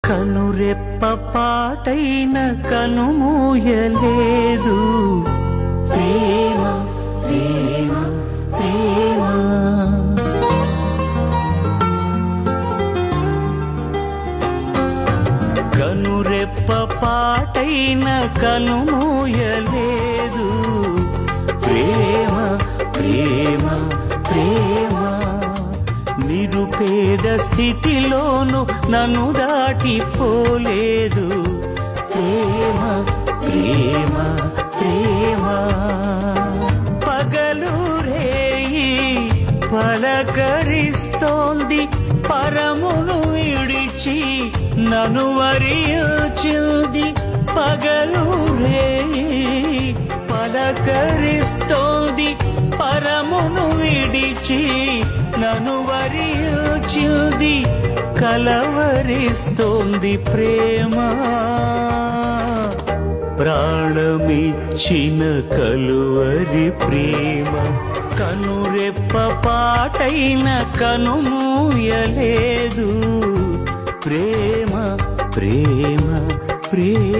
కనురెప్ప పాటైన కనుమూయలేదు ప్రేమ ప్రేమ ప్రేమ. కనురెప్ప పాటైన కనుమూయలేదు ప్రేమ ప్రేమ ప్రేమ. నిరుపేద స్థితిలోను నన్ను దాటిపోలేదు ప్రేమ ప్రేమ ప్రేమ. పగలు రేయి పలకరిస్తోంది పరమును విడిచి నన్ను వరించింది. పగలు రేయి పలకరిస్తోంది పరమును విడిచి నన్ను వరించింది. కలవరిస్తోంది ప్రేమ ప్రాణమిచ్చిన కలువరి ప్రేమ. కనురెప్ప పాటైన కనుమూయలేదు ప్రేమ ప్రేమ ప్రేమ.